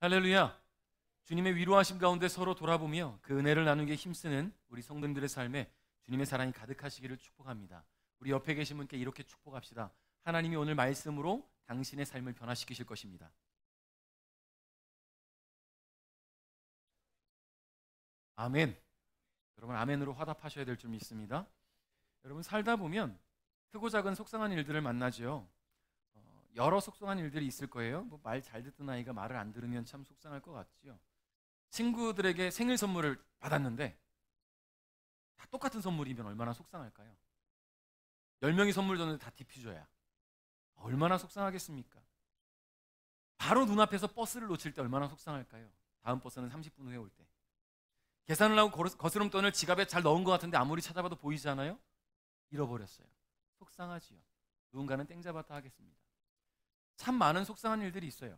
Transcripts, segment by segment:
할렐루야. 주님의 위로하심 가운데 서로 돌아보며 그 은혜를 나누기에 힘쓰는 우리 성도님들의 삶에 주님의 사랑이 가득하시기를 축복합니다. 우리 옆에 계신 분께 이렇게 축복합시다. 하나님이 오늘 말씀으로 당신의 삶을 변화시키실 것입니다. 아멘. 여러분 아멘으로 화답하셔야 될 줄 믿습니다. 여러분 살다 보면 크고 작은 속상한 일들을 만나죠. 여러 속상한 일들이 있을 거예요. 말 잘 듣던 아이가 말을 안 들으면 참 속상할 것 같죠. 친구들에게 생일 선물을 받았는데 다 똑같은 선물이면 얼마나 속상할까요? 10명이 선물 줬는데 다 디퓨저야. 얼마나 속상하겠습니까? 바로 눈앞에서 버스를 놓칠 때 얼마나 속상할까요? 다음 버스는 30분 후에 올 때. 계산을 하고 거스름돈을 지갑에 잘 넣은 것 같은데 아무리 찾아봐도 보이지 않아요? 잃어버렸어요. 속상하지요. 누군가는 땡잡았다 하겠습니다. 참 많은 속상한 일들이 있어요.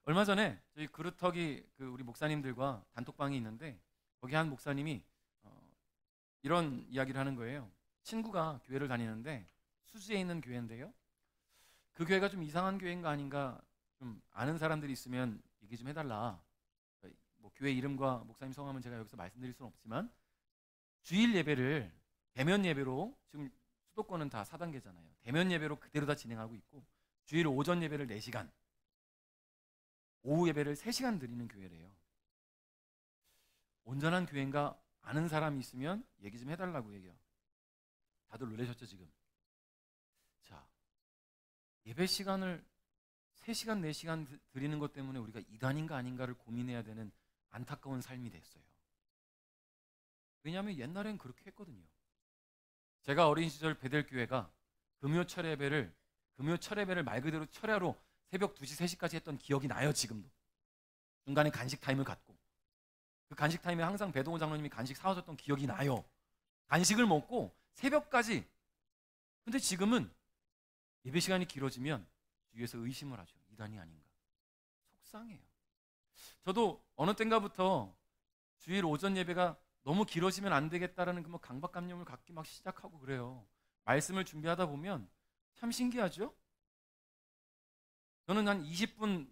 얼마 전에 저희 그루터기 우리 목사님들과 단톡방이 있는데 거기 한 목사님이 이런 이야기를 하는 거예요. 친구가 교회를 다니는데 수지에 있는 교회인데요. 그 교회가 좀 이상한 교회인가 아닌가 좀 아는 사람들이 있으면 얘기 좀 해달라. 뭐 교회 이름과 목사님 성함은 제가 여기서 말씀드릴 수는 없지만 주일 예배를 대면 예배로 지금 수도권은 다 4단계잖아요. 대면 예배로 그대로 다 진행하고 있고 주일 오전 예배를 4시간, 오후 예배를 3시간 드리는 교회래요. 온전한 교회인가 아는 사람이 있으면 얘기 좀 해달라고 얘기해요. 다들 놀라셨죠 지금? 자, 예배 시간을 3시간, 4시간 드리는 것 때문에 우리가 이단인가 아닌가를 고민해야 되는 안타까운 삶이 됐어요. 왜냐하면 옛날엔 그렇게 했거든요. 제가 어린 시절 베델교회가 금요 철 예배를 말 그대로 철야로 새벽 2시, 3시까지 했던 기억이 나요. 지금도. 중간에 간식 타임을 갖고 그 간식 타임에 항상 배동호 장로님이 간식 사와줬던 기억이 나요. 간식을 먹고 새벽까지. 근데 지금은 예배 시간이 길어지면 주위에서 의심을 하죠. 이단이 아닌가. 속상해요. 저도 어느 땐가부터 주일 오전 예배가 너무 길어지면 안 되겠다라는 그 강박관념을 갖기 막 시작하고 그래요. 말씀을 준비하다 보면 참 신기하죠? 저는 한 20분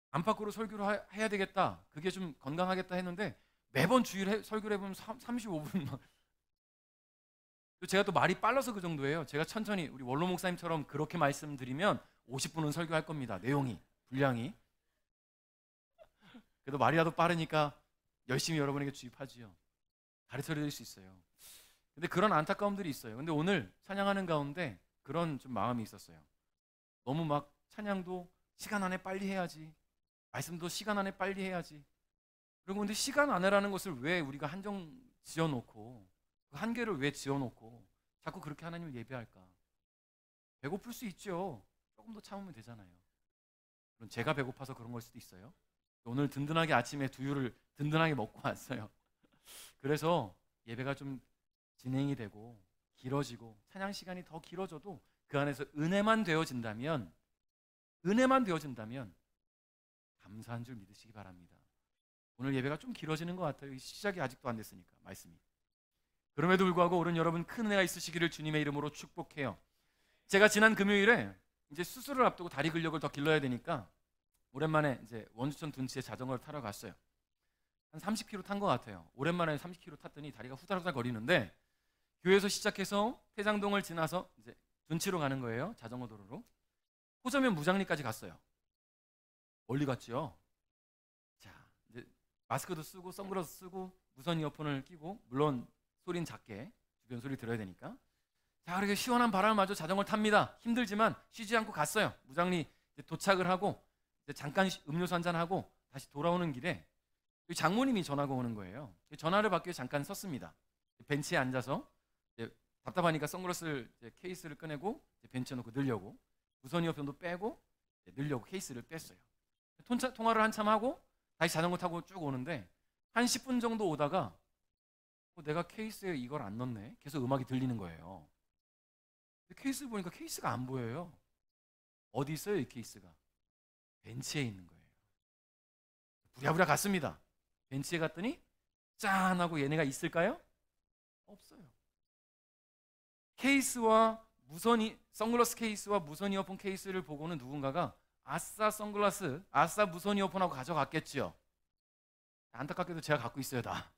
안팎으로 설교를 해야 되겠다. 그게 좀 건강하겠다 했는데 매번 주일 설교를 해보면 35분 막. 제가 또 말이 빨라서 그 정도예요. 제가 천천히 우리 원로 목사님처럼 그렇게 말씀드리면 50분은 설교할 겁니다. 내용이, 분량이. 그래도 말이라도 빠르니까 열심히 여러분에게 주입하지요. 가르쳐드릴 수 있어요. 근데 그런 안타까움들이 있어요. 근데 오늘 찬양하는 가운데 그런 좀 마음이 있었어요. 너무 막 찬양도 시간 안에 빨리 해야지. 말씀도 시간 안에 빨리 해야지. 그리고 근데 시간 안에라는 것을 왜 우리가 한정 지어놓고 그 한계를 왜 지어놓고 자꾸 그렇게 하나님을 예배할까? 배고플 수 있죠. 조금 더 참으면 되잖아요. 그럼 제가 배고파서 그런 걸 수도 있어요. 오늘 든든하게 아침에 두유를 든든하게 먹고 왔어요. 그래서 예배가 좀 진행이 되고 길어지고 찬양 시간이 더 길어져도 그 안에서 은혜만 되어진다면 감사한 줄 믿으시기 바랍니다. 오늘 예배가 좀 길어지는 것 같아요. 시작이 아직도 안 됐으니까 말씀이. 그럼에도 불구하고 오늘 여러분 큰 은혜가 있으시기를 주님의 이름으로 축복해요. 제가 지난 금요일에 이제 수술을 앞두고 다리 근력을 더 길러야 되니까 오랜만에 이제 원주천 둔치에 자전거를 타러 갔어요. 한 30km 탄 것 같아요. 오랜만에 30km 탔더니 다리가 후달후달 거리는데 교회에서 시작해서 태장동을 지나서 이제 둔치로 가는 거예요. 자전거 도로로. 호저면 무장리까지 갔어요. 멀리 갔죠. 자, 이제 마스크도 쓰고 선글라스 쓰고 무선 이어폰을 끼고 물론 소리는 작게 주변 소리 들어야 되니까. 자, 그렇게 시원한 바람을 마저 자전거를 탑니다. 힘들지만 쉬지 않고 갔어요. 무장리 도착을 하고 이제 잠깐 음료수 한잔 하고 다시 돌아오는 길에 장모님이 전화가 오는 거예요. 전화를 받기 위해 잠깐 섰습니다. 벤치에 앉아서 답답하니까 선글라스를 케이스를 꺼내고 벤치에 놓고 넣으려고 무선 이어폰도 빼고 넣으려고 케이스를 뺐어요. 통화를 한참 하고 다시 자전거 타고 쭉 오는데 한 10분 정도 오다가 내가 케이스에 이걸 안 넣네. 계속 음악이 들리는 거예요. 케이스 보니까 케이스가 안 보여요. 어디 있어요 이 케이스가? 벤치에 있는 거예요. 부랴부랴 갔습니다. 벤치에 갔더니 짠 하고 얘네가 있을까요? 없어요. 케이스와 선글라스 케이스와 무선 이어폰 케이스를 보고는 누군가가 아싸 선글라스, 아싸 무선 이어폰하고 가져갔겠지요. 안타깝게도 제가 갖고 있어요 다.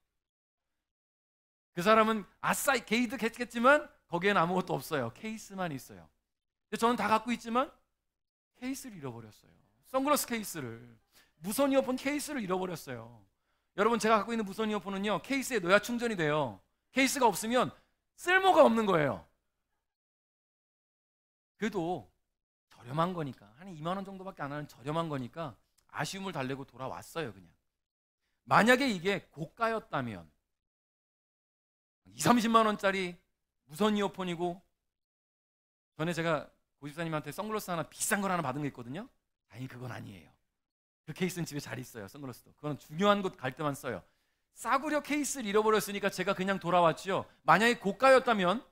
그 사람은 아싸 게이득 했겠지만 거기엔 아무것도 없어요. 케이스만 있어요. 근데 저는 다 갖고 있지만 케이스를 잃어버렸어요. 선글라스 케이스를, 무선 이어폰 케이스를 잃어버렸어요. 여러분, 제가 갖고 있는 무선 이어폰은요, 케이스에 넣어야 충전이 돼요. 케이스가 없으면 쓸모가 없는 거예요. 그래도 저렴한 거니까, 한 2만 원 정도밖에 안 하는 저렴한 거니까 아쉬움을 달래고 돌아왔어요. 그냥 만약에 이게 고가였다면 2, 30만 원짜리 무선 이어폰이고, 전에 제가 고집사님한테 선글라스 하나 비싼 걸 하나 받은 게 있거든요. 다행히 그건 아니에요. 그 케이스는 집에 잘 있어요. 선글라스도 그건 중요한 곳 갈 때만 써요. 싸구려 케이스를 잃어버렸으니까 제가 그냥 돌아왔죠. 만약에 고가였다면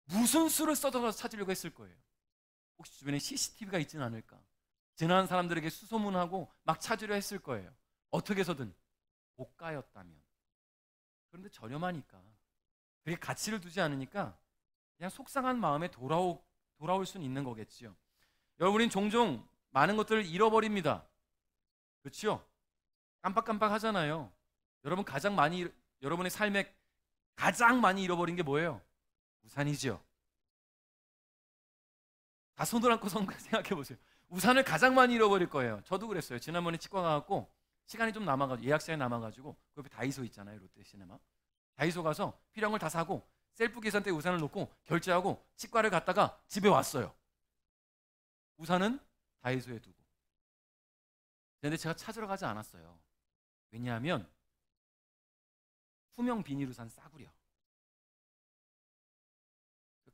무슨 수를 써서 찾으려고 했을 거예요. 혹시 주변에 CCTV가 있지는 않을까, 지나가는 사람들에게 수소문하고 막 찾으려 했을 거예요. 어떻게 해서든. 고가였다면. 그런데 저렴하니까, 그게 가치를 두지 않으니까 그냥 속상한 마음에 돌아올 수는 있는 거겠지요. 여러분이 종종 많은 것들을 잃어버립니다. 그렇죠? 깜빡깜빡 하잖아요. 여러분의 삶에 가장 많이 잃어버린 게 뭐예요? 우산이죠. 다 손을 얹고 생각해 보세요. 우산을 가장 많이 잃어버릴 거예요. 저도 그랬어요. 지난번에 치과 가갖고 시간이 좀 남아가지고, 예약 시간이 남아가지고, 그 옆에 다이소 있잖아요, 롯데시네마. 다이소 가서 필요한 걸 다 사고 셀프 계산대에 우산을 놓고 결제하고 치과를 갔다가 집에 왔어요. 우산은 다이소에 두고. 그런데 제가 찾으러 가지 않았어요. 왜냐하면 투명 비닐 우산 싸구려.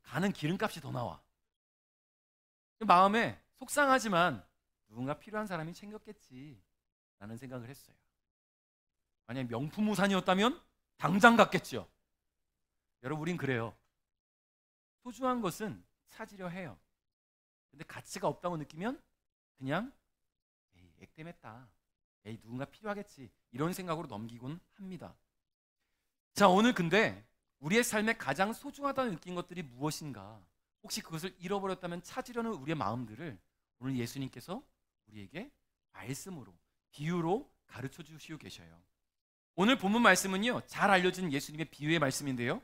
가는 기름값이 더 나와. 마음에 속상하지만 누군가 필요한 사람이 챙겼겠지 라는 생각을 했어요. 만약 명품 우산이었다면 당장 갔겠죠. 여러분, 우린 그래요. 소중한 것은 찾으려 해요. 근데 가치가 없다고 느끼면 그냥 에이, 액땜했다, 에이, 누군가 필요하겠지, 이런 생각으로 넘기곤 합니다. 자, 오늘 근데 우리의 삶에 가장 소중하다고 느낀 것들이 무엇인가, 혹시 그것을 잃어버렸다면 찾으려는 우리의 마음들을 오늘 예수님께서 우리에게 말씀으로, 비유로 가르쳐 주시고 계셔요. 오늘 본문 말씀은요, 잘 알려진 예수님의 비유의 말씀인데요,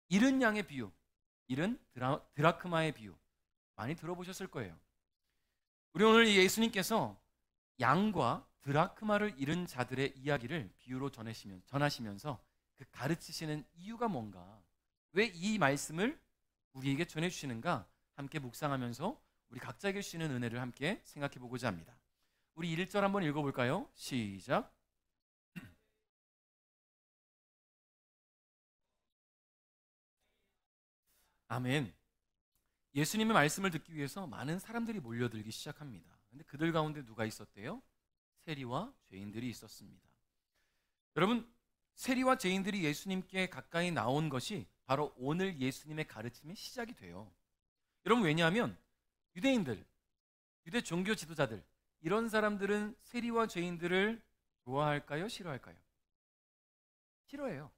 잃은 양의 비유, 잃은 드라크마의 비유, 많이 들어보셨을 거예요. 우리 오늘 예수님께서 양과 드라크마를 잃은 자들의 이야기를 비유로 전하시면서 그 가르치시는 이유가 뭔가, 왜 이 말씀을 우리에게 전해주시는가, 함께 묵상하면서 우리 각자에게 주시는 은혜를 함께 생각해 보고자 합니다. 우리 1절 한번 읽어볼까요? 시작. 아멘. 예수님의 말씀을 듣기 위해서 많은 사람들이 몰려들기 시작합니다. 근데 그들 가운데 누가 있었대요? 세리와 죄인들이 있었습니다. 여러분, 세리와 죄인들이 예수님께 가까이 나온 것이 바로 오늘 예수님의 가르침의 시작이 돼요. 여러분, 왜냐하면 유대인들, 유대 종교 지도자들, 이런 사람들은 세리와 죄인들을 좋아할까요? 싫어할까요? 싫어해요.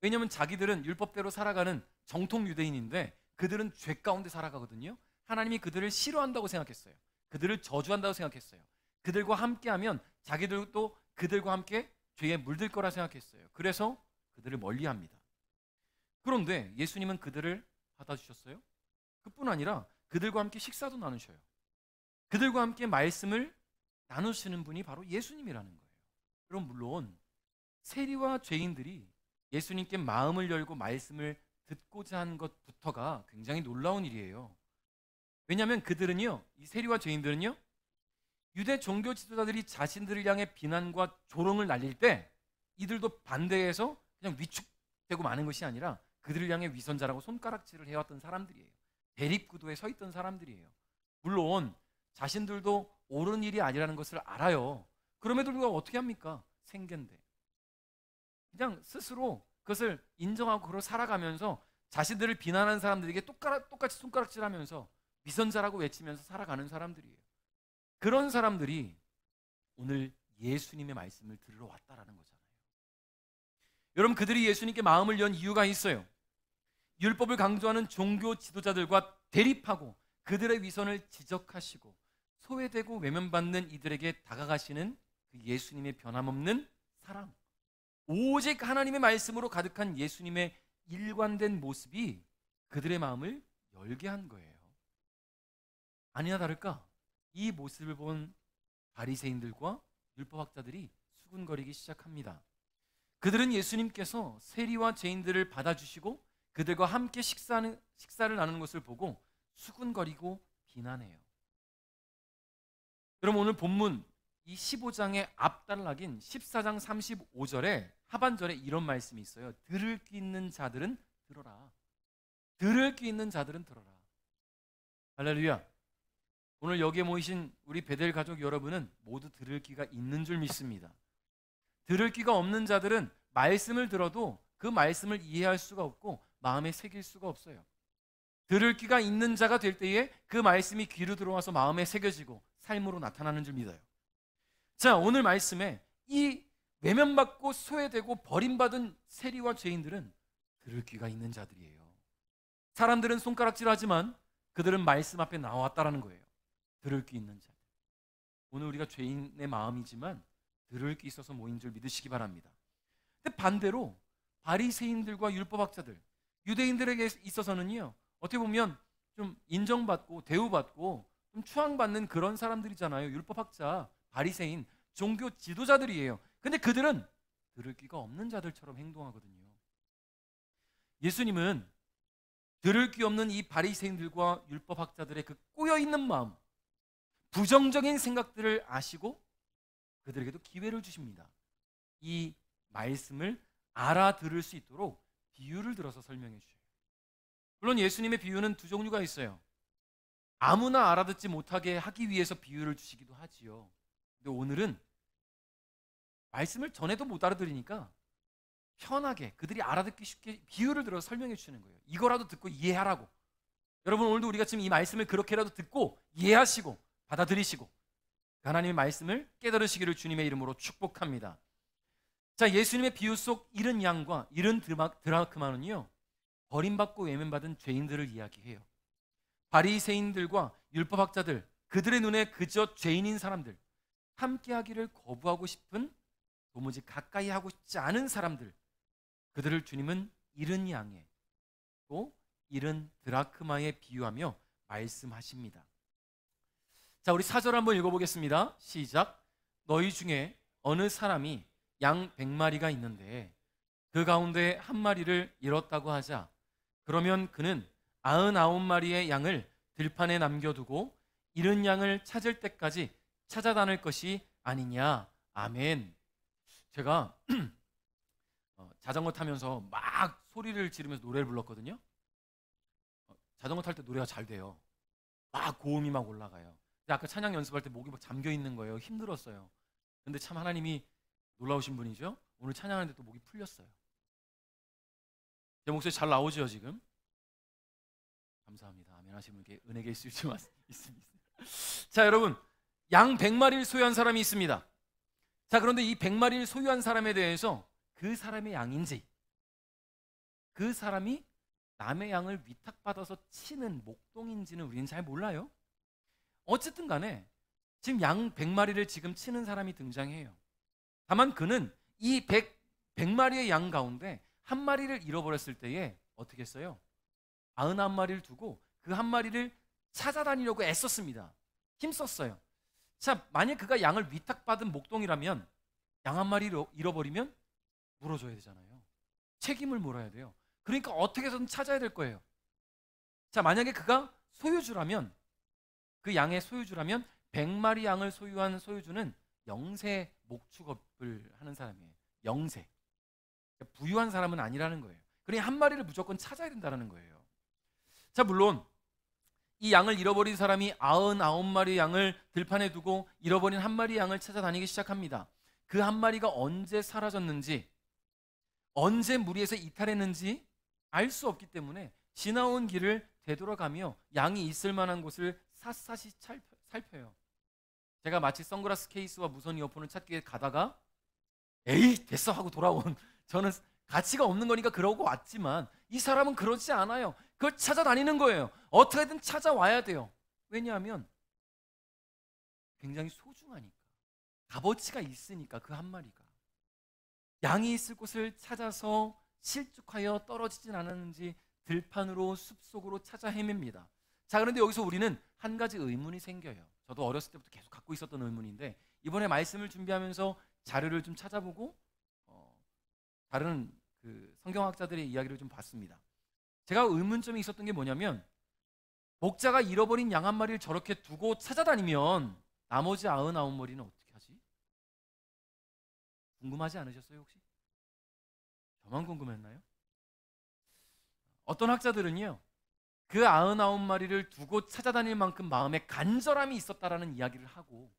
왜냐하면 자기들은 율법대로 살아가는 정통 유대인인데 그들은 죄 가운데 살아가거든요. 하나님이 그들을 싫어한다고 생각했어요. 그들을 저주한다고 생각했어요. 그들과 함께하면 자기들도 그들과 함께 죄에 물들 거라 생각했어요. 그래서 그들을 멀리합니다. 그런데 예수님은 그들을 받아주셨어요. 그뿐 아니라 그들과 함께 식사도 나누셔요. 그들과 함께 말씀을 나누시는 분이 바로 예수님이라는 거예요. 그럼 물론 세리와 죄인들이 예수님께 마음을 열고 말씀을 듣고자 한 것부터가 굉장히 놀라운 일이에요. 왜냐하면 그들은요, 이 세리와 죄인들은요, 유대 종교 지도자들이 자신들을 향해 비난과 조롱을 날릴 때 이들도 반대해서 그냥 위축되고 마는 것이 아니라 그들을 향해 위선자라고 손가락질을 해왔던 사람들이에요. 대립구도에 서 있던 사람들이에요. 물론 자신들도 옳은 일이 아니라는 것을 알아요. 그럼에도 불구하고 어떻게 합니까? 생견대. 그냥 스스로 그것을 인정하고 그걸 살아가면서 자신들을 비난하는 사람들에게 똑같이 손가락질하면서 위선자라고 외치면서 살아가는 사람들이에요. 그런 사람들이 오늘 예수님의 말씀을 들으러 왔다라는 거잖아요. 여러분, 그들이 예수님께 마음을 연 이유가 있어요. 율법을 강조하는 종교 지도자들과 대립하고 그들의 위선을 지적하시고 소외되고 외면받는 이들에게 다가가시는 그 예수님의 변함없는 사랑, 오직 하나님의 말씀으로 가득한 예수님의 일관된 모습이 그들의 마음을 열게 한 거예요. 아니나 다를까 이 모습을 본 바리새인들과 율법학자들이 수군거리기 시작합니다. 그들은 예수님께서 세리와 죄인들을 받아주시고 그들과 함께 식사를 나누는 것을 보고 수군거리고 비난해요. 여러분, 오늘 본문 이 15장의 앞단락인 14장 35절에 하반절에 이런 말씀이 있어요. 들을 귀 있는 자들은 들어라. 들을 귀 있는 자들은 들어라. 할렐루야. 오늘 여기에 모이신 우리 베델 가족 여러분은 모두 들을 귀가 있는 줄 믿습니다. 들을 귀가 없는 자들은 말씀을 들어도 그 말씀을 이해할 수가 없고 마음에 새길 수가 없어요. 들을 귀가 있는 자가 될 때에 그 말씀이 귀로 들어와서 마음에 새겨지고 삶으로 나타나는 줄 믿어요. 자, 오늘 말씀에 이 외면받고 소외되고 버림받은 세리와 죄인들은 들을 귀가 있는 자들이에요. 사람들은 손가락질하지만 그들은 말씀 앞에 나왔다라는 거예요. 들을 귀 있는 자들. 오늘 우리가 죄인의 마음이지만 들을 귀 있어서 모인 줄 믿으시기 바랍니다. 근데 반대로 바리새인들과 율법학자들, 유대인들에게 있어서는요, 어떻게 보면 좀 인정받고 대우받고 좀 추앙받는 그런 사람들이잖아요. 율법학자, 바리새인, 종교 지도자들이에요. 근데 그들은 들을 귀가 없는 자들처럼 행동하거든요. 예수님은 들을 귀 없는 이 바리새인들과 율법학자들의 그 꼬여있는 마음, 부정적인 생각들을 아시고 그들에게도 기회를 주십니다. 이 말씀을 알아들을 수 있도록 비유를 들어서 설명해 주셔요. 물론 예수님의 비유는 두 종류가 있어요. 아무나 알아듣지 못하게 하기 위해서 비유를 주시기도 하지요. 근데 오늘은 말씀을 전해도 못 알아들으니까 편하게 그들이 알아듣기 쉽게 비유를 들어서 설명해 주시는 거예요. 이거라도 듣고 이해하라고. 여러분, 오늘도 우리가 지금 이 말씀을 그렇게라도 듣고 이해하시고 받아들이시고 하나님의 말씀을 깨달으시기를 주님의 이름으로 축복합니다. 자, 예수님의 비유 속 잃은 양과 잃은 드라크마는요, 버림받고 외면받은 죄인들을 이야기해요. 바리새인들과 율법학자들, 그들의 눈에 그저 죄인인 사람들, 함께하기를 거부하고 싶은, 도무지 가까이 하고 싶지 않은 사람들, 그들을 주님은 잃은 양에 또 잃은 드라크마에 비유하며 말씀하십니다. 자, 우리 4절 한번 읽어보겠습니다. 시작. 너희 중에 어느 사람이 양 100마리가 있는데 그 가운데 한 마리를 잃었다고 하자. 그러면 그는 99마리의 양을 들판에 남겨두고 잃은 양을 찾을 때까지 찾아다닐 것이 아니냐. 아멘. 제가 자전거 타면서 막 소리를 지르면서 노래를 불렀거든요. 자전거 탈 때 노래가 잘 돼요. 막 고음이 막 올라가요. 근데 아까 찬양 연습할 때 목이 막 잠겨 있는 거예요. 힘들었어요. 근데 참 하나님이 놀라우신 분이죠. 오늘 찬양하는데 또 목이 풀렸어요. 제 목소리 잘 나오죠 지금? 감사합니다. 아멘 하시는 분께 은혜가 있을 줄 있습니다. 자, 여러분, 양 100마리를 소유한 사람이 있습니다. 자, 그런데 이 100마리를 소유한 사람에 대해서 그 사람의 양인지, 그 사람이 남의 양을 위탁받아서 치는 목동인지는 우리는 잘 몰라요. 어쨌든 간에 지금 양 100마리를 지금 치는 사람이 등장해요. 다만 그는 이 100마리의 양 가운데 한 마리를 잃어버렸을 때에 어떻게 했어요? 99마리를 두고 그 한 마리를 찾아다니려고 애썼습니다. 힘썼어요. 자, 만약 그가 양을 위탁받은 목동이라면 양 한 마리를 잃어버리면 물어줘야 되잖아요. 책임을 물어야 돼요. 그러니까 어떻게 해서든 찾아야 될 거예요. 자, 만약에 그가 소유주라면, 그 양의 소유주라면 100마리 양을 소유한 소유주는 영세 목축업을 하는 사람이에요. 영세. 그러니까 부유한 사람은 아니라는 거예요. 그러니 한 마리를 무조건 찾아야 된다는 거예요. 자, 물론 이 양을 잃어버린 사람이 99마리 양을 들판에 두고 잃어버린 한 마리 양을 찾아다니기 시작합니다. 그 한 마리가 언제 사라졌는지, 언제 무리에서 이탈했는지 알 수 없기 때문에 지나온 길을 되돌아가며 양이 있을 만한 곳을 샅샅이 살펴요. 제가 마치 선글라스 케이스와 무선 이어폰을 찾기 위해 가다가 에이 됐어 하고 돌아온, 저는 가치가 없는 거니까 그러고 왔지만 이 사람은 그렇지 않아요. 그걸 찾아다니는 거예요. 어떻게든 찾아와야 돼요. 왜냐하면 굉장히 소중하니까, 값어치가 있으니까 그 한 마리가 양이 있을 곳을 찾아서 실족하여 떨어지진 않았는지 들판으로 숲속으로 찾아 헤맵니다. 자, 그런데 여기서 우리는 한 가지 의문이 생겨요. 저도 어렸을 때부터 계속 갖고 있었던 의문인데 이번에 말씀을 준비하면서 자료를 좀 찾아보고 다른 그 성경학자들의 이야기를 좀 봤습니다. 제가 의문점이 있었던 게 뭐냐면, 목자가 잃어버린 양 한 마리를 저렇게 두고 찾아다니면 나머지 99마리는 어떻게 하지? 궁금하지 않으셨어요 혹시? 저만 궁금했나요? 어떤 학자들은요, 그 99마리를 두고 찾아다닐 만큼 마음에 간절함이 있었다라는 이야기를 하고,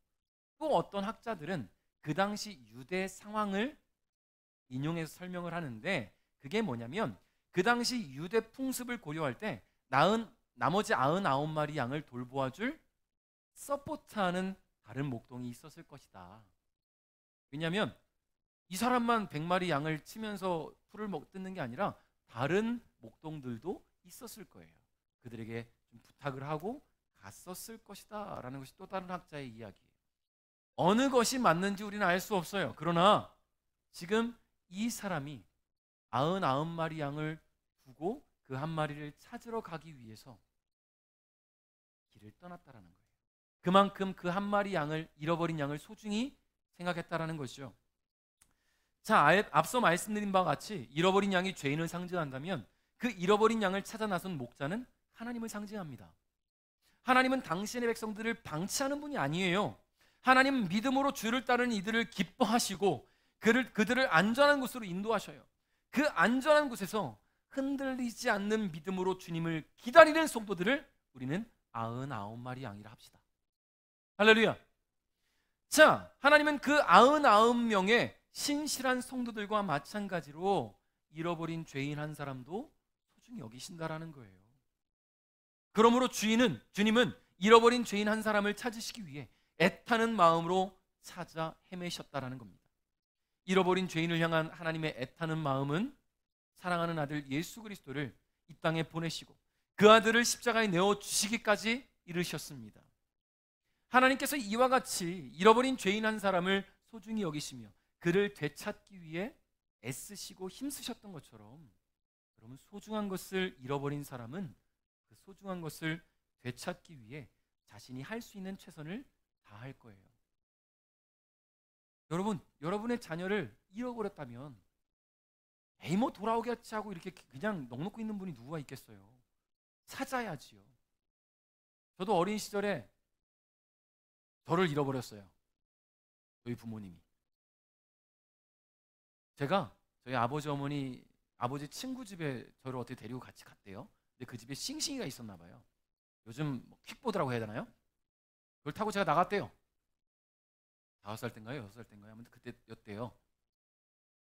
또 어떤 학자들은 그 당시 유대 상황을 인용해서 설명을 하는데, 그게 뭐냐면 그 당시 유대 풍습을 고려할 때 나머지 99마리 양을 돌보아줄 서포트하는 다른 목동이 있었을 것이다. 왜냐하면 이 사람만 100마리 양을 치면서 풀을 뜯는 게 아니라 다른 목동들도 있었을 거예요. 그들에게 좀 부탁을 하고 갔었을 것이다 라는 것이 또 다른 학자의 이야기예요. 어느 것이 맞는지 우리는 알 수 없어요. 그러나 지금 이 사람이 99마리 양을 두고 그 한 마리를 찾으러 가기 위해서 길을 떠났다라는 거예요. 그만큼 그 한 마리 양을, 잃어버린 양을 소중히 생각했다라는 것이죠. 자, 앞서 말씀드린 바와 같이 잃어버린 양이 죄인을 상징한다면 그 잃어버린 양을 찾아 나선 목자는 하나님을 상징합니다. 하나님은 당신의 백성들을 방치하는 분이 아니에요. 하나님은 믿음으로 주를 따르는 이들을 기뻐하시고 그들을 안전한 곳으로 인도하셔요. 그 안전한 곳에서 흔들리지 않는 믿음으로 주님을 기다리는 성도들을 우리는 99마리 양이라 합시다. 할렐루야. 자, 하나님은 그 99명의 신실한 성도들과 마찬가지로 잃어버린 죄인 한 사람도 소중히 여기신다라는 거예요. 그러므로 주님은 잃어버린 죄인 한 사람을 찾으시기 위해 애타는 마음으로 찾아 헤매셨다라는 겁니다. 잃어버린 죄인을 향한 하나님의 애타는 마음은 사랑하는 아들 예수 그리스도를 이 땅에 보내시고 그 아들을 십자가에 내어주시기까지 이르셨습니다. 하나님께서 이와 같이 잃어버린 죄인 한 사람을 소중히 여기시며 그를 되찾기 위해 애쓰시고 힘쓰셨던 것처럼, 그러면 소중한 것을 잃어버린 사람은 그 소중한 것을 되찾기 위해 자신이 할 수 있는 최선을 다할 거예요. 여러분의 자녀를 잃어버렸다면 에이 뭐 돌아오겠지 하고 이렇게 그냥 넋놓고 있는 분이 누가 있겠어요? 찾아야지요. 저도 어린 시절에 저를 잃어버렸어요. 저희 부모님이. 제가 저희 아버지 어머니 아버지 친구 집에 저를 어떻게 데리고 같이 갔대요. 근데 그 집에 싱싱이가 있었나 봐요. 요즘 뭐 퀵보드라고 해야 되나요? 그걸 타고 제가 나갔대요. 5살 땐가요? 6살 땐가요? 아무튼 그때였대요.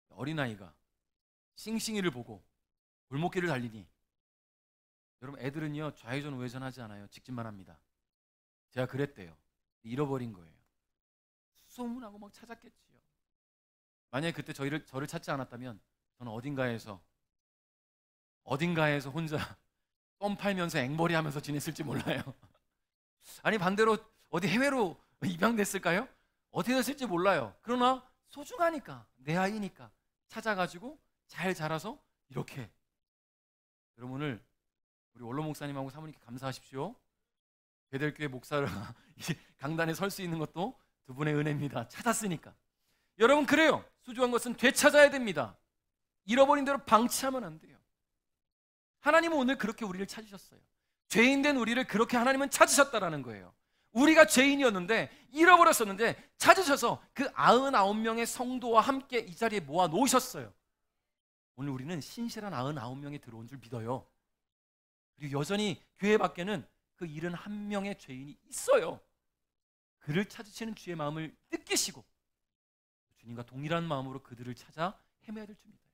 어린아이가 싱싱이를 보고 골목길을 달리니, 여러분 애들은요 좌회전 우회전 하지 않아요. 직진만 합니다. 제가 그랬대요. 잃어버린 거예요. 수소문하고 막 찾았겠지요. 만약에 그때 저를 찾지 않았다면 저는 어딘가에서 혼자 껌 팔면서 앵벌이 하면서 지냈을지 몰라요. 아니 반대로 어디 해외로 입양됐을까요? 어떻게 됐을지 몰라요. 그러나 소중하니까, 내 아이니까 찾아가지고 잘 자라서 이렇게. 여러분 오늘 우리 원로 목사님하고 사모님께 감사하십시오. 베델교회 목사를 강단에 설 수 있는 것도 두 분의 은혜입니다. 찾았으니까. 여러분 그래요. 소중한 것은 되찾아야 됩니다. 잃어버린 대로 방치하면 안 돼요. 하나님은 오늘 그렇게 우리를 찾으셨어요. 죄인된 우리를 그렇게 하나님은 찾으셨다라는 거예요. 우리가 죄인이었는데, 잃어버렸었는데 찾으셔서 그 99명의 성도와 함께 이 자리에 모아 놓으셨어요. 오늘 우리는 신실한 99명에 들어온 줄 믿어요. 그리고 여전히 교회 밖에는 그 71명의 죄인이 있어요. 그를 찾으시는 주의 마음을 느끼시고 주님과 동일한 마음으로 그들을 찾아 헤매야 될 줄 믿어요.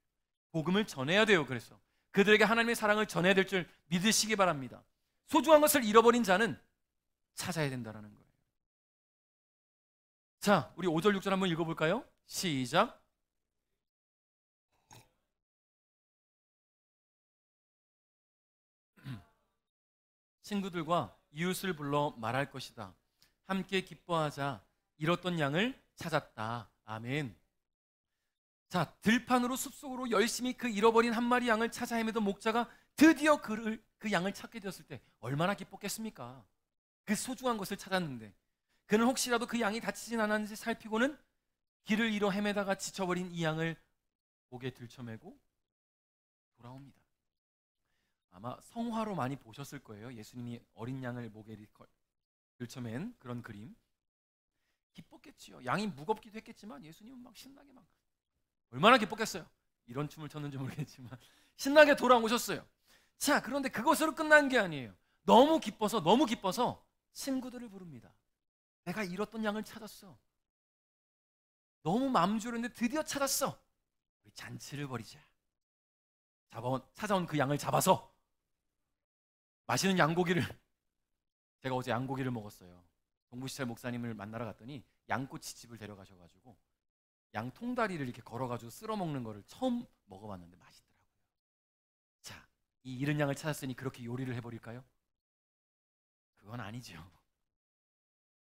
복음을 전해야 돼요. 그래서 그들에게 하나님의 사랑을 전해야 될 줄 믿으시기 바랍니다. 소중한 것을 잃어버린 자는 찾아야 된다는 거예요. 자, 우리 5절 6절 한번 읽어볼까요? 시작. 친구들과 이웃을 불러 말할 것이다. 함께 기뻐하자. 잃었던 양을 찾았다. 아멘. 자, 들판으로 숲속으로 열심히 그 잃어버린 한 마리 양을 찾아 헤매던 목자가 드디어 그 양을 찾게 되었을 때 얼마나 기뻤겠습니까? 그 소중한 것을 찾았는데 그는 혹시라도 그 양이 다치진 않았는지 살피고는 길을 잃어 헤매다가 지쳐버린 이 양을 목에 들쳐매고 돌아옵니다. 아마 성화로 많이 보셨을 거예요. 예수님이 어린 양을 목에 들쳐맨 그런 그림. 기뻤겠지요. 양이 무겁기도 했겠지만 예수님은 막 신나게 막 얼마나 기뻤겠어요. 이런 춤을 췄는지 모르겠지만 신나게 돌아오셨어요. 자, 그런데 그것으로 끝난 게 아니에요. 너무 기뻐서 친구들을 부릅니다. 내가 잃었던 양을 찾았어. 너무 마음 졸였는데 드디어 찾았어. 우리 잔치를 벌이자. 찾아온 그 양을 잡아서 맛있는 양고기를, 제가 어제 양고기를 먹었어요. 동부시찰 목사님을 만나러 갔더니 양꼬치집을 데려가셔가지고 양 통다리를 이렇게 걸어가지고 쓸어 먹는 거를 처음 먹어봤는데 맛있더라고요. 자, 이 잃은 양을 찾았으니 그렇게 요리를 해버릴까요? 그건 아니죠.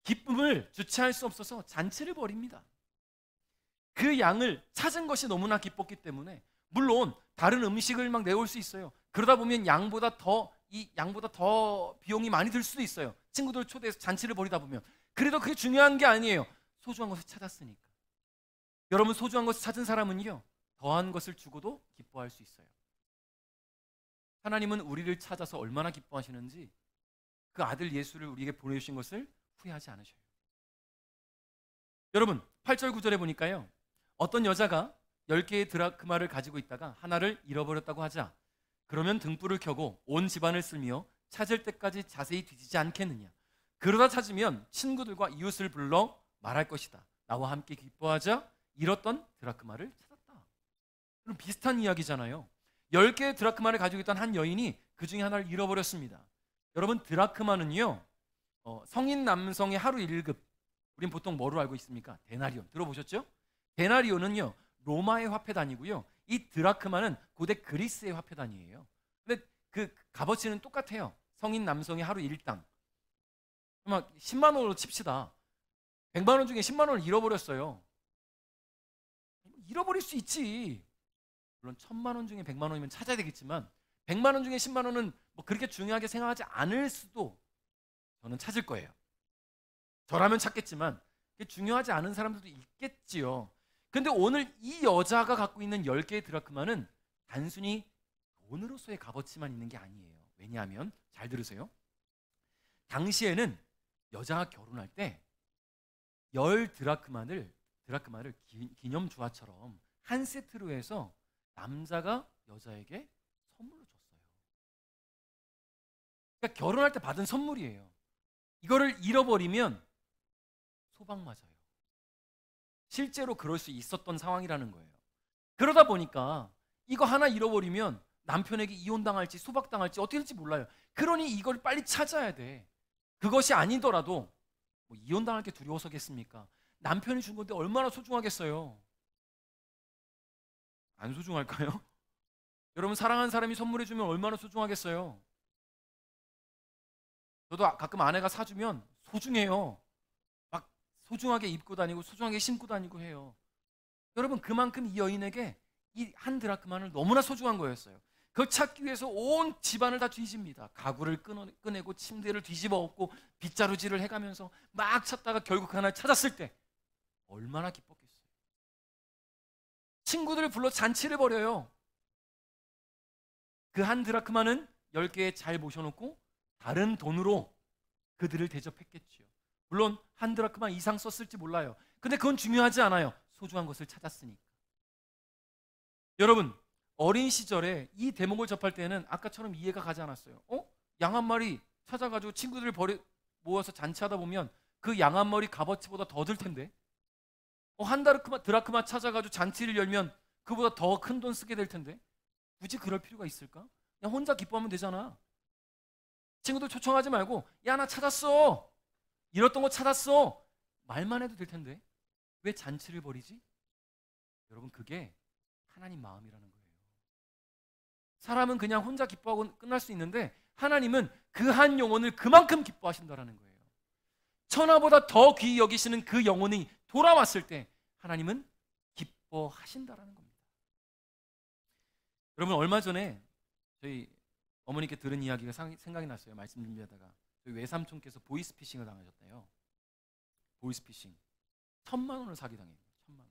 기쁨을 주체할 수 없어서 잔치를 벌입니다. 그 양을 찾은 것이 너무나 기뻤기 때문에, 물론 다른 음식을 막 내올 수 있어요. 그러다 보면 양보다 더 비용이 많이 들 수도 있어요. 친구들 초대해서 잔치를 벌이다 보면. 그래도 그게 중요한 게 아니에요. 소중한 것을 찾았으니까. 여러분, 소중한 것을 찾은 사람은요, 더한 것을 주고도 기뻐할 수 있어요. 하나님은 우리를 찾아서 얼마나 기뻐하시는지 그 아들 예수를 우리에게 보내주신 것을 후회하지 않으셔요. 여러분, 8절 9절에 보니까요, 어떤 여자가 10개의 드라크마를 가지고 있다가 하나를 잃어버렸다고 하자. 그러면 등불을 켜고 온 집안을 쓸며 찾을 때까지 자세히 뒤지지 않겠느냐. 그러다 찾으면 친구들과 이웃을 불러 말할 것이다. 나와 함께 기뻐하자. 잃었던 드라크마를 찾았다. 그럼 비슷한 이야기잖아요. 10개의 드라크마를 가지고 있던 한 여인이 그 중에 하나를 잃어버렸습니다. 여러분, 드라크마는요, 성인 남성의 하루 1급, 우린 보통 뭐로 알고 있습니까? 데나리온. 들어보셨죠? 데나리온은요, 로마의 화폐 단위고요, 이 드라크마는 고대 그리스의 화폐 단위예요. 근데 그 값어치는 똑같아요. 성인 남성의 하루 일당. 막 10만 원으로 칩시다. 100만 원 중에 10만 원을 잃어버렸어요. 잃어버릴 수 있지. 물론 1000만 원 중에 100만 원이면 찾아야 되겠지만 100만 원 중에 10만 원은 뭐 그렇게 중요하게 생각하지 않을 수도, 저는 찾을 거예요. 저라면 찾겠지만 중요하지 않은 사람들도 있겠지요. 근데 오늘 이 여자가 갖고 있는 10개의 드라크마는 단순히 돈으로서의 값어치만 있는 게 아니에요. 왜냐하면, 잘 들으세요, 당시에는 여자가 결혼할 때 10드라크마를 기념주화처럼 한 세트로 해서 남자가 여자에게 선물로 줬어요. 그러니까 결혼할 때 받은 선물이에요. 이거를 잃어버리면 소박 맞아요. 실제로 그럴 수 있었던 상황이라는 거예요. 그러다 보니까 이거 하나 잃어버리면 남편에게 이혼당할지 소박당할지 어떻게 될지 몰라요. 그러니 이걸 빨리 찾아야 돼. 그것이 아니더라도 뭐 이혼당할 게 두려워서겠습니까? 남편이 준 건데 얼마나 소중하겠어요. 안 소중할까요? 여러분, 사랑하는 사람이 선물해 주면 얼마나 소중하겠어요. 저도 가끔 아내가 사주면 소중해요. 막 소중하게 입고 다니고 소중하게 신고 다니고 해요. 여러분, 그만큼 이 여인에게 이 한 드라크마는 너무나 소중한 거였어요. 그걸 찾기 위해서 온 집안을 다 뒤집니다. 가구를 꺼내고 침대를 뒤집어 엎고 빗자루질을 해가면서 막 찾다가 결국 하나 찾았을 때 얼마나 기뻤겠어요. 친구들을 불러 잔치를 벌여요. 그 한 드라크마는 10개에 잘 모셔놓고 다른 돈으로 그들을 대접했겠죠. 물론 한 드라크마 이상 썼을지 몰라요. 근데 그건 중요하지 않아요. 소중한 것을 찾았으니까. 여러분, 어린 시절에 이 대목을 접할 때는 아까처럼 이해가 가지 않았어요. 양 한 마리 찾아가지고 친구들을 모아서 잔치하다 보면 그 양 한 마리 값어치보다 더 들 텐데, 한 드라크마 찾아가지고 잔치를 열면 그보다 더 큰 돈 쓰게 될 텐데 굳이 그럴 필요가 있을까? 그냥 혼자 기뻐하면 되잖아. 친구들 초청하지 말고, 야, 나 찾았어, 잃었던 거 찾았어, 말만 해도 될 텐데 왜 잔치를 벌이지? 여러분, 그게 하나님 마음이라는 거예요. 사람은 그냥 혼자 기뻐하고 끝날 수 있는데 하나님은 그 한 영혼을 그만큼 기뻐하신다라는 거예요. 천하보다 더 귀히 여기시는 그 영혼이 돌아왔을 때 하나님은 기뻐하신다라는 겁니다. 여러분, 얼마 전에 저희 어머니께 들은 이야기가 생각이 났어요. 말씀 준비하다가 저희 외삼촌께서 보이스피싱을 당하셨대요. 보이스피싱 1,000만 원을 사기당해요. 1,000만 원.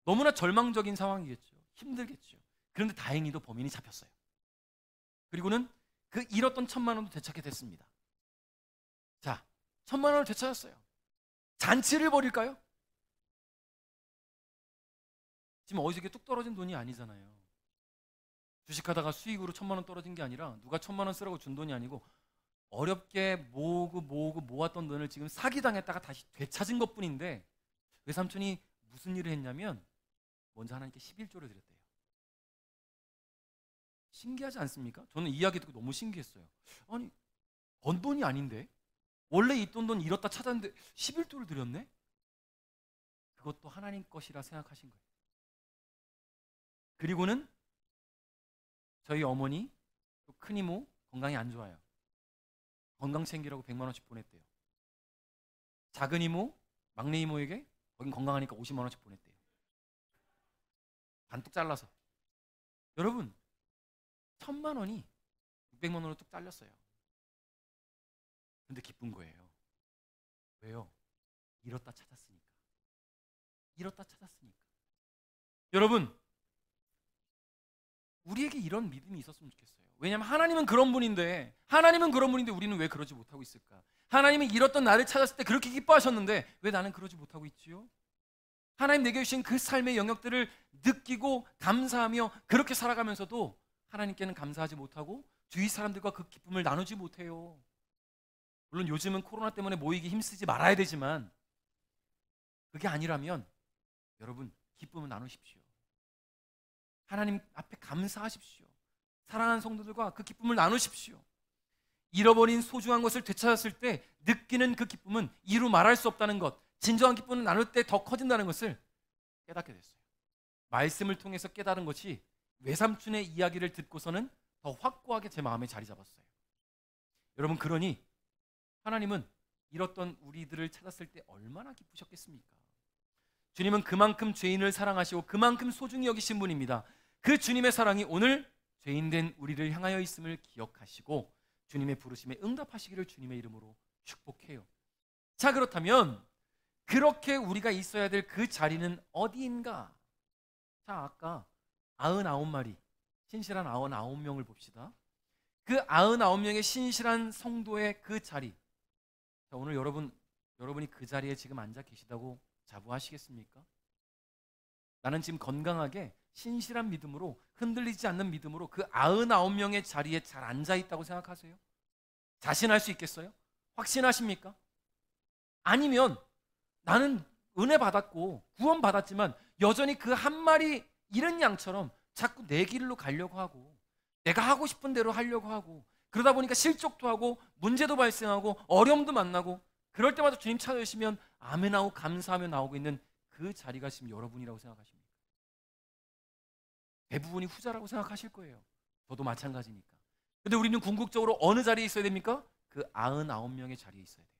너무나 절망적인 상황이겠죠. 힘들겠죠. 그런데 다행히도 범인이 잡혔어요. 그리고는 그 잃었던 1,000만 원도 되찾게 됐습니다. 자, 1,000만 원을 되찾았어요. 잔치를 벌일까요? 지금 어디서 이게 뚝 떨어진 돈이 아니잖아요. 주식하다가 수익으로 1,000만 원 떨어진 게 아니라 누가 1,000만 원 쓰라고 준 돈이 아니고 어렵게 모으고 모았던 돈을 지금 사기당했다가 다시 되찾은 것뿐인데, 외삼촌이 무슨 일을 했냐면 먼저 하나님께 11조를 드렸대요. 신기하지 않습니까? 저는 이 이야기 듣고 너무 신기했어요. 아니, 번 돈이 아닌데 원래 있던 돈 잃었다 찾았는데 11조를 드렸네? 그것도 하나님 것이라 생각하신 거예요. 그리고는 저희 어머니 또 큰 이모 건강이 안 좋아요. 건강 챙기라고 100만 원씩 보냈대요. 작은 이모, 막내 이모에게 거긴 건강하니까 50만 원씩 보냈대요. 반뚝 잘라서. 여러분, 1,000만 원이 600만 원으로 뚝 잘렸어요. 근데 기쁜 거예요. 왜요? 잃었다 찾았으니까. 잃었다 찾았으니까. 여러분, 우리에게 이런 믿음이 있었으면 좋겠어요. 왜냐하면 하나님은 그런 분인데 우리는 왜 그러지 못하고 있을까? 하나님이 잃었던 나를 찾았을 때 그렇게 기뻐하셨는데 왜 나는 그러지 못하고 있지요? 하나님 내게 주신 그 삶의 영역들을 느끼고 감사하며 그렇게 살아가면서도 하나님께는 감사하지 못하고 주위 사람들과 그 기쁨을 나누지 못해요. 물론 요즘은 코로나 때문에 모이기 힘쓰지 말아야 되지만, 그게 아니라면 여러분, 기쁨을 나누십시오. 하나님 앞에 감사하십시오. 사랑하는 성도들과 그 기쁨을 나누십시오. 잃어버린 소중한 것을 되찾았을 때 느끼는 그 기쁨은 이루 말할 수 없다는 것, 진정한 기쁨을 나눌 때 더 커진다는 것을 깨닫게 됐어요. 말씀을 통해서 깨달은 것이 외삼촌의 이야기를 듣고서는 더 확고하게 제 마음에 자리 잡았어요. 여러분, 그러니 하나님은 잃었던 우리들을 찾았을 때 얼마나 기쁘셨겠습니까? 주님은 그만큼 죄인을 사랑하시고 그만큼 소중히 여기신 분입니다. 그 주님의 사랑이 오늘 죄인된 우리를 향하여 있음을 기억하시고 주님의 부르심에 응답하시기를 주님의 이름으로 축복해요. 자, 그렇다면 그렇게 우리가 있어야 될 그 자리는 어디인가? 자, 아까 99마리, 신실한 99명을 봅시다. 그 99명의 신실한 성도의 그 자리. 자, 오늘 여러분이 그 자리에 지금 앉아 계시다고 자부하시겠습니까? 나는 지금 건강하게 신실한 믿음으로, 흔들리지 않는 믿음으로 그 99명의 자리에 잘 앉아 있다고 생각하세요? 자신할 수 있겠어요? 확신하십니까? 아니면 나는 은혜 받았고 구원 받았지만 여전히 그 한 마리 잃은 양처럼 자꾸 내 길로 가려고 하고 내가 하고 싶은 대로 하려고 하고, 그러다 보니까 실족도 하고 문제도 발생하고 어려움도 만나고, 그럴 때마다 주님 찾아주시면 아멘하고 감사하며 나오고 있는 그 자리가 지금 여러분이라고 생각하십니까? 대부분이 후자라고 생각하실 거예요. 저도 마찬가지니까. 근데 우리는 궁극적으로 어느 자리에 있어야 됩니까? 그 99명의 자리에 있어야 돼요.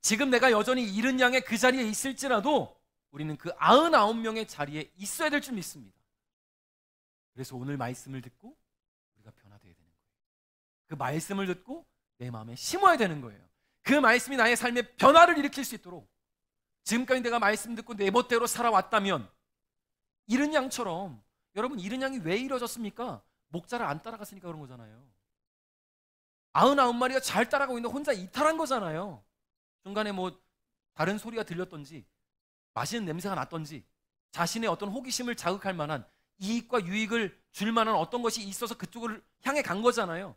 지금 내가 여전히 잃은 양의 그 자리에 있을지라도 우리는 그 99명의 자리에 있어야 될 줄 믿습니다. 그래서 오늘 말씀을 듣고 우리가 변화되어야 되는 거예요. 그 말씀을 듣고 내 마음에 심어야 되는 거예요. 그 말씀이 나의 삶에 변화를 일으킬 수 있도록, 지금까지 내가 말씀 듣고 내 멋대로 살아왔다면 잃은 양처럼, 여러분, 잃은 양이 왜 잃어졌습니까? 목자를 안 따라갔으니까 그런 거잖아요. 99마리가 잘 따라가고 있는데 혼자 이탈한 거잖아요. 중간에 뭐 다른 소리가 들렸던지 맛있는 냄새가 났던지 자신의 어떤 호기심을 자극할 만한 이익과 유익을 줄 만한 어떤 것이 있어서 그쪽을 향해 간 거잖아요.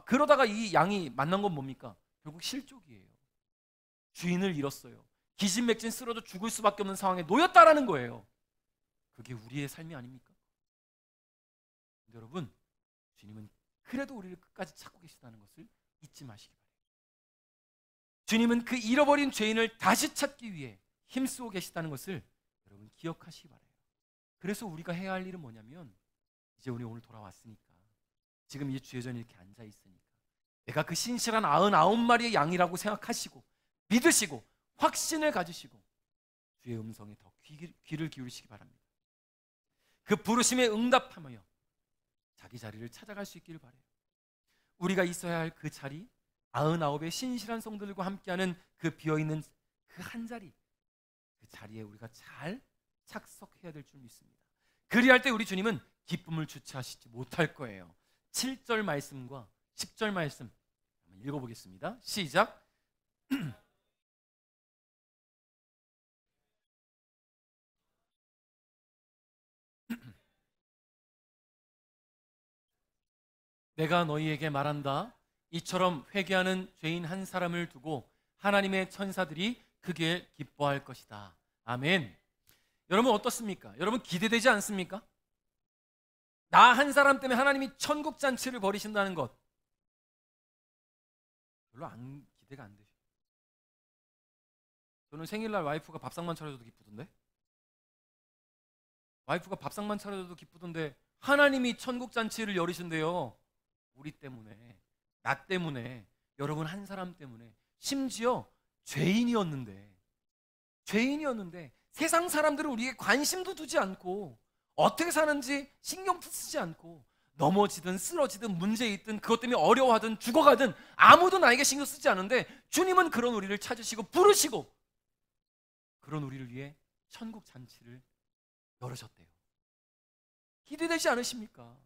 그러다가 이 양이 만난 건 뭡니까? 결국 실족이에요. 주인을 잃었어요. 기진맥진 쓰러져 죽을 수밖에 없는 상황에 놓였다라는 거예요. 그게 우리의 삶이 아닙니까? 근데 여러분, 주님은 그래도 우리를 끝까지 찾고 계시다는 것을 잊지 마시기 바랍니다. 주님은 그 잃어버린 죄인을 다시 찾기 위해 힘쓰고 계시다는 것을 여러분 기억하시기 바라요. 그래서 우리가 해야 할 일은 뭐냐면, 이제 우리 오늘 돌아왔으니까, 지금 이 주의 전에 이렇게 앉아 있으니까 내가 그 신실한 99마리의 양이라고 생각하시고 믿으시고 확신을 가지시고 주의 음성에 더 귀를 기울이시기 바랍니다. 그 부르심에 응답하며 자기 자리를 찾아갈 수 있기를 바라요. 우리가 있어야 할 그 자리, 99의 신실한 성들과 함께하는 그 비어있는 그 한 자리, 그 자리에 우리가 잘 착석해야 될 줄 믿습니다. 그리할 때 우리 주님은 기쁨을 주체하시지 못할 거예요. 7절 말씀과 10절 말씀 한번 읽어보겠습니다. 시작. 내가 너희에게 말한다. 이처럼 회개하는 죄인 한 사람을 두고 하나님의 천사들이 크게 기뻐할 것이다. 아멘. 여러분 어떻습니까? 여러분 기대되지 않습니까? 나 한 사람 때문에 하나님이 천국 잔치를 벌이신다는 것 별로 기대가 안 되죠. 저는 생일날 와이프가 밥상만 차려줘도 기쁘던데, 와이프가 밥상만 차려줘도 기쁘던데 하나님이 천국 잔치를 열으신대요. 우리 때문에, 나 때문에, 여러분 한 사람 때문에, 심지어 죄인이었는데 세상 사람들은 우리에게 관심도 두지 않고 어떻게 사는지 신경도 쓰지 않고 넘어지든 쓰러지든 문제 있든 그것 때문에 어려워하든 죽어가든 아무도 나에게 신경 쓰지 않는데 주님은 그런 우리를 찾으시고 부르시고 그런 우리를 위해 천국 잔치를 열으셨대요. 기대되지 않으십니까?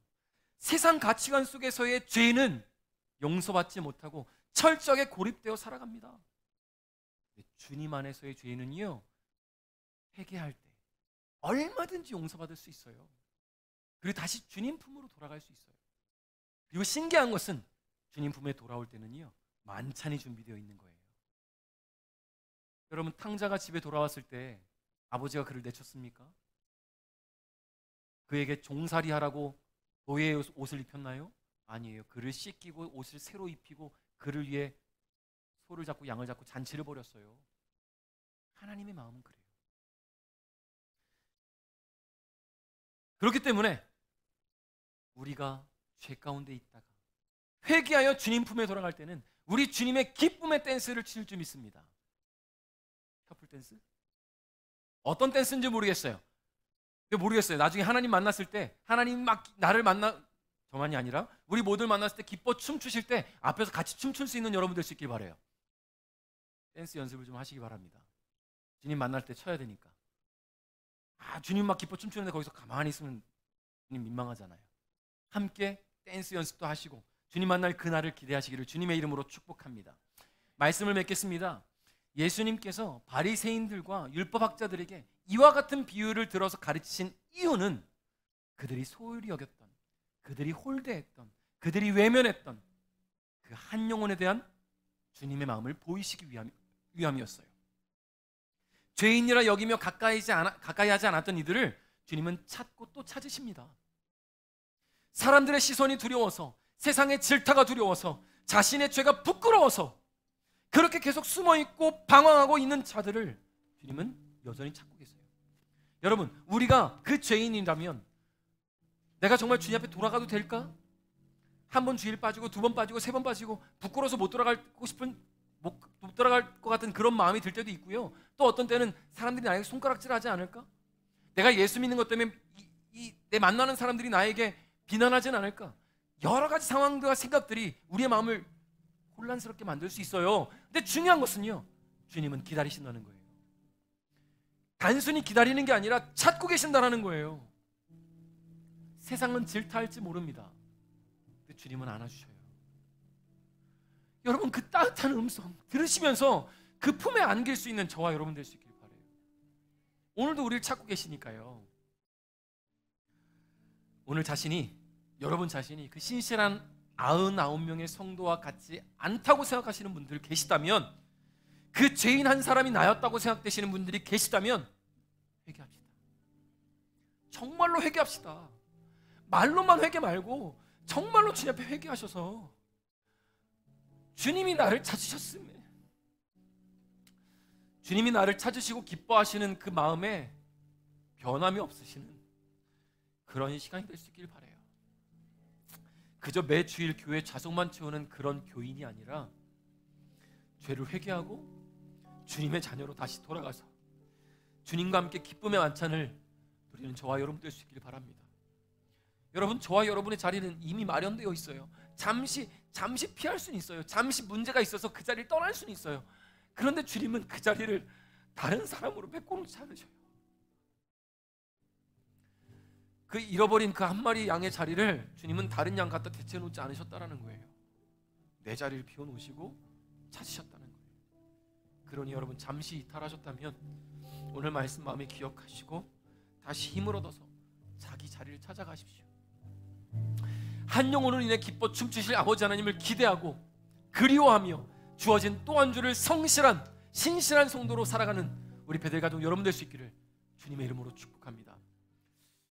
세상 가치관 속에서의 죄는 용서받지 못하고 철저하게 고립되어 살아갑니다. 주님 안에서의 죄는요, 회개할 때 얼마든지 용서받을 수 있어요. 그리고 다시 주님 품으로 돌아갈 수 있어요. 그리고 신기한 것은 주님 품에 돌아올 때는요, 만찬이 준비되어 있는 거예요. 여러분 탕자가 집에 돌아왔을 때 아버지가 그를 내쳤습니까? 그에게 종살이 하라고 노예의 옷을 입혔나요? 아니에요. 그를 씻기고 옷을 새로 입히고 그를 위해 소를 잡고 양을 잡고 잔치를 벌였어요. 하나님의 마음은 그래요. 그렇기 때문에 우리가 죄 가운데 있다가 회개하여 주님 품에 돌아갈 때는 우리 주님의 기쁨의 댄스를 칠 줄 믿습니다. 커플 댄스? 어떤 댄스인지 모르겠어요. 나중에 하나님 만났을 때 하나님 막 나를 저만이 아니라 우리 모두를 만났을 때 기뻐 춤추실 때 앞에서 같이 춤출 수 있는 여러분 될 수 있길 바라요. 댄스 연습을 좀 하시기 바랍니다. 주님 만날 때 쳐야 되니까. 주님 막 기뻐 춤추는데 거기서 가만히 있으면 주님 민망하잖아요. 함께 댄스 연습도 하시고 주님 만날 그날을 기대하시기를 주님의 이름으로 축복합니다. 말씀을 맺겠습니다. 예수님께서 바리새인들과 율법학자들에게 이와 같은 비유를 들어서 가르치신 이유는 그들이 소홀히 여겼던, 그들이 홀대했던, 그들이 외면했던 그 한 영혼에 대한 주님의 마음을 보이시기 위함이었어요. 죄인이라 여기며 가까이 하지 않았던 이들을 주님은 찾고 또 찾으십니다. 사람들의 시선이 두려워서, 세상의 질타가 두려워서, 자신의 죄가 부끄러워서 그렇게 계속 숨어있고 방황하고 있는 자들을 주님은 여전히 찾고 계세요. 여러분, 우리가 그 죄인이라면 내가 정말 주님 앞에 돌아가도 될까? 한 번 주일 빠지고 두 번 빠지고 세 번 빠지고 부끄러워서 못 돌아갈 것 같은 그런 마음이 들 때도 있고요. 또 어떤 때는 사람들이 나에게 손가락질하지 않을까? 내가 예수 믿는 것 때문에 내 만나는 사람들이 나에게 비난하진 않을까? 여러 가지 상황들과 생각들이 우리의 마음을 혼란스럽게 만들 수 있어요. 근데 중요한 것은요, 주님은 기다리신다는 거예요. 단순히 기다리는 게 아니라 찾고 계신다는 거예요. 세상은 질타할지 모릅니다. 근데 주님은 안아주셔요. 여러분, 그 따뜻한 음성 들으시면서 그 품에 안길 수 있는 저와 여러분 될 수 있길 바라요. 오늘도 우리를 찾고 계시니까요. 오늘 여러분 자신이 그 신실한 99명의 성도와 같지 않다고 생각하시는 분들 계시다면, 그 죄인 한 사람이 나였다고 생각되시는 분들이 계시다면 회개합시다. 정말로 회개합시다. 말로만 회개 말고 정말로 주님 앞에 회개하셔서 주님이 나를 찾으셨음에, 주님이 나를 찾으시고 기뻐하시는 그 마음에 변함이 없으시는 그런 시간이 될 수 있길 바라요. 그저 매 주일 교회 좌석만 채우는 그런 교인이 아니라 죄를 회개하고 주님의 자녀로 다시 돌아가서 주님과 함께 기쁨의 만찬을 누리는 저와 여러분 될 수 있기를 바랍니다. 여러분, 저와 여러분의 자리는 이미 마련되어 있어요. 잠시 피할 수는 있어요. 잠시 문제가 있어서 그 자리를 떠날 수는 있어요. 그런데 주님은 그 자리를 다른 사람으로 메꿔놓지 않으셔요. 그 잃어버린 그 한 마리 양의 자리를 주님은 다른 양 갖다 대체해놓지 않으셨다는 거예요. 내 자리를 비워놓으시고 찾으셨다는 거예요. 그러니 여러분, 잠시 이탈하셨다면 오늘 말씀 마음에 기억하시고 다시 힘을 얻어서 자기 자리를 찾아가십시오. 한 영혼으로 인해 기뻐 춤추실 아버지 하나님을 기대하고 그리워하며 주어진 또 한 주를 성실한 신실한 성도로 살아가는 우리 베델 가족 여러분 될 수 있기를 주님의 이름으로 축복합니다.